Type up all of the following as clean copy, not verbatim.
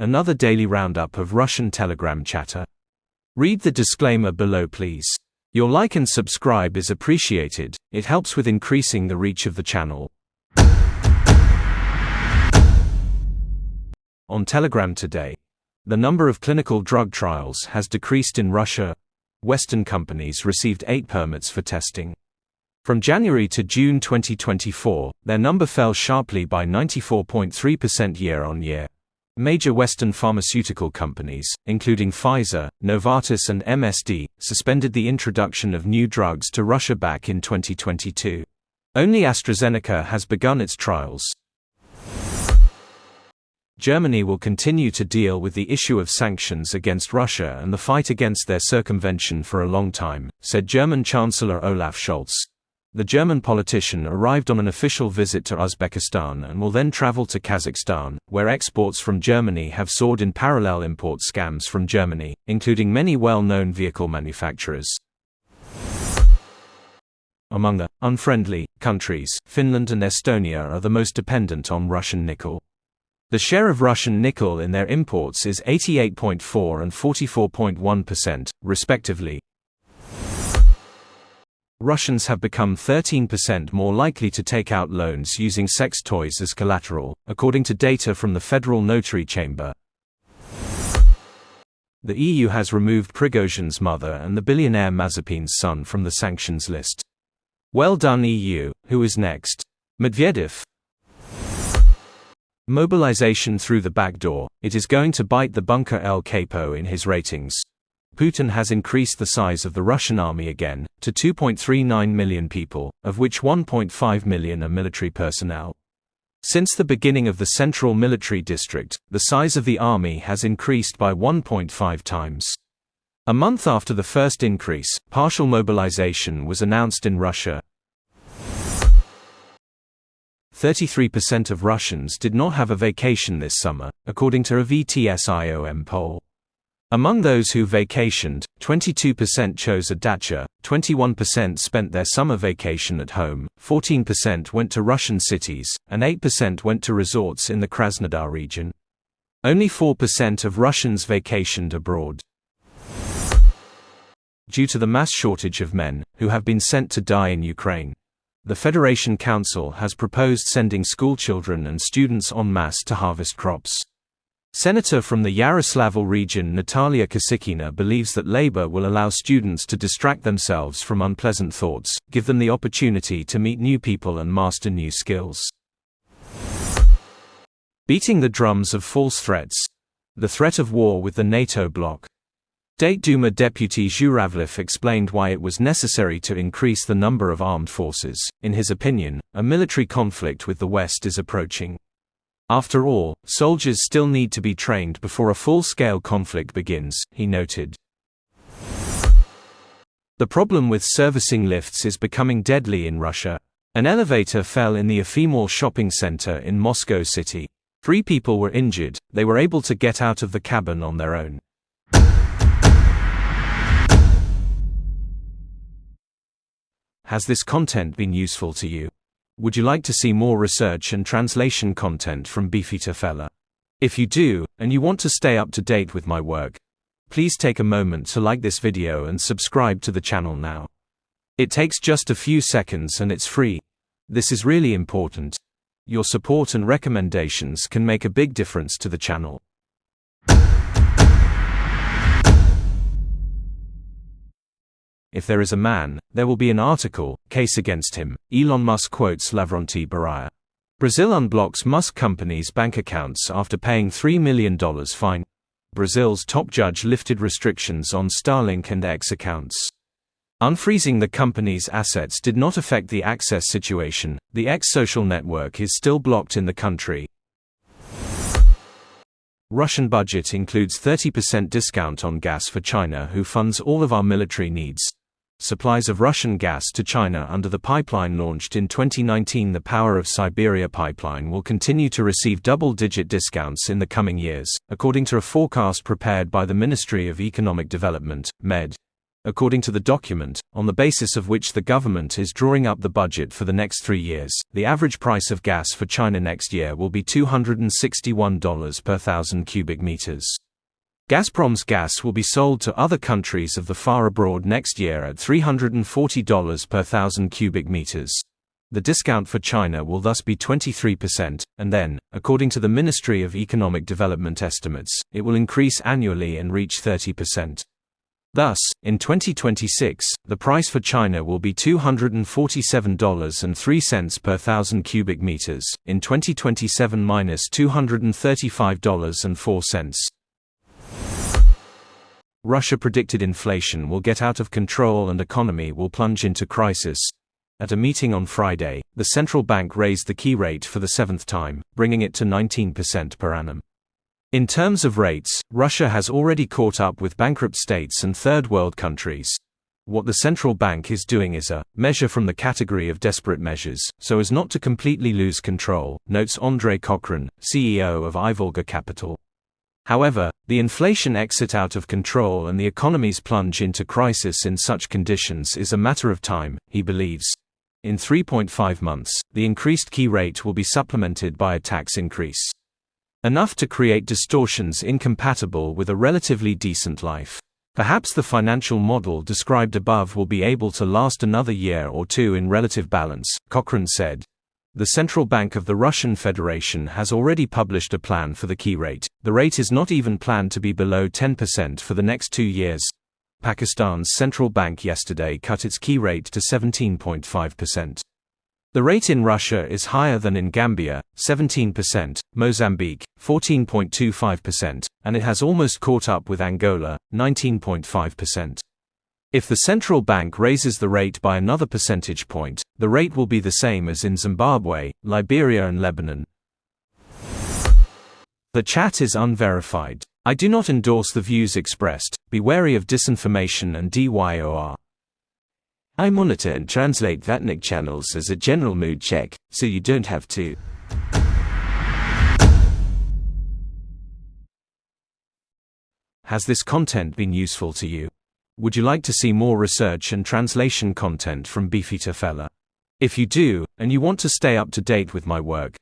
another daily roundup of Russian Telegram chatter. Read the disclaimer below, please. Your like and subscribe is appreciated, it helps with increasing the reach of the channel. On Telegram today, the number of clinical drug trials has decreased in Russia. Western companies received 8 permits for testing. From January to June 2024, their number fell sharply by 94.3% year-on-year. Major Western pharmaceutical companies, including Pfizer, Novartis and MSD, suspended the introduction of new drugs to Russia back in 2022. Only AstraZeneca has begun its trials. Germany will continue to deal with the issue of sanctions against Russia and the fight against their circumvention for a long time, said German Chancellor Olaf Scholz. The German politician arrived on an official visit to Uzbekistan and will then travel to Kazakhstan, where exports from Germany have soared in parallel import scams from Germany, including many well-known vehicle manufacturers. Among the unfriendly countries, Finland and Estonia are the most dependent on Russian nickel. The share of Russian nickel in their imports is 88.4% and 44.1%, respectively. Russians have become 13% more likely to take out loans using sex toys as collateral, according to data from the Federal Notary Chamber. The EU has removed Prigozhin's mother and the billionaire Mazepin's son from the sanctions list. Well done, EU. Who is next? Medvedev. Mobilization through the back door. It is going to bite the bunker El Capo in his ratings. Putin has increased the size of the Russian army again, to 2.39 million people, of which 1.5 million are military personnel. Since the beginning of the Central Military District, the size of the army has increased by 1.5 times. A month after the first increase, partial mobilization was announced in Russia. 33% of Russians did not have a vacation this summer, according to a VTS-IOM poll. Among those who vacationed, 22% chose a dacha, 21% spent their summer vacation at home, 14% went to Russian cities, and 8% went to resorts in the Krasnodar region. Only 4% of Russians vacationed abroad. Due to the mass shortage of men, who have been sent to die in Ukraine, the Federation Council has proposed sending schoolchildren and students en masse to harvest crops. Senator from the Yaroslavl region Natalia Kosikina believes that labor will allow students to distract themselves from unpleasant thoughts, give them the opportunity to meet new people and master new skills. Beating the drums of false threats. The threat of war with the NATO bloc. State Duma Deputy Zhuravlev explained why it was necessary to increase the number of armed forces. In his opinion, a military conflict with the West is approaching. After all, soldiers still need to be trained before a full-scale conflict begins, he noted. The problem with servicing lifts is becoming deadly in Russia. An elevator fell in the Efimol shopping center in Moscow City. 3 people were injured, they were able to get out of the cabin on their own. Has this content been useful to you? Would you like to see more research and translation content from Beefeater Fella? If you do, and you want to stay up to date with my work, please take a moment to like this video and subscribe to the channel now. It takes just a few seconds and it's free. This is really important. Your support and recommendations can make a big difference to the channel. If there is a man, there will be an article, case against him. Elon Musk quotes Lavrentiy Beria. Brazil unblocks Musk company's bank accounts after paying $3 million fine. Brazil's top judge lifted restrictions on Starlink and X accounts. Unfreezing the company's assets did not affect the access situation. The X social network is still blocked in the country. Russian budget includes 30% discount on gas for China, who funds all of our military needs. Supplies of Russian gas to China under the pipeline launched in 2019. The Power of Siberia pipeline will continue to receive double-digit discounts in the coming years, according to a forecast prepared by the Ministry of Economic Development, MED. According to the document, on the basis of which the government is drawing up the budget for the next 3 years, the average price of gas for China next year will be $261 per thousand cubic meters. Gazprom's gas will be sold to other countries of the far abroad next year at $340 per thousand cubic meters. The discount for China will thus be 23%, and then, according to the Ministry of Economic Development estimates, it will increase annually and reach 30%. Thus, in 2026, the price for China will be $247.03 per thousand cubic meters, in 2027 -$235.04. Russia predicted inflation will get out of control and economy will plunge into crisis. At a meeting on Friday, the central bank raised the key rate for the 7th time, bringing it to 19% per annum. In terms of rates, Russia has already caught up with bankrupt states and third world countries. What the central bank is doing is a measure from the category of desperate measures, so as not to completely lose control, notes Andrei Cochrane, CEO of iVolga Capital. However, the inflation exit out of control and the economy's plunge into crisis in such conditions is a matter of time, he believes. In 3.5 months, the increased key rate will be supplemented by a tax increase. Enough to create distortions incompatible with a relatively decent life. Perhaps the financial model described above will be able to last another year or two in relative balance, Cochrane said. The Central Bank of the Russian Federation has already published a plan for the key rate. The rate is not even planned to be below 10% for the next 2 years. Pakistan's central bank yesterday cut its key rate to 17.5%. The rate in Russia is higher than in Gambia, 17%, Mozambique, 14.25%, and it has almost caught up with Angola, 19.5%. If the central bank raises the rate by another percentage point, the rate will be the same as in Zimbabwe, Liberia and Lebanon. The chat is unverified. I do not endorse the views expressed. Be wary of disinformation and DYOR. I monitor and translate Vatnik channels as a general mood check, so you don't have to. Has this content been useful to you? Would you like to see more research and translation content from Beefeater Fella? If you do, and you want to stay up to date with my work,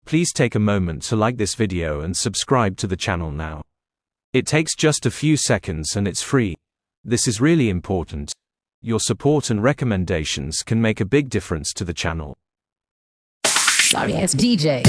please take a moment to like this video and subscribe to the channel now. It takes just a few seconds and it's free. This is really important. Your support and recommendations can make a big difference to the channel. Sorry, it's DJ.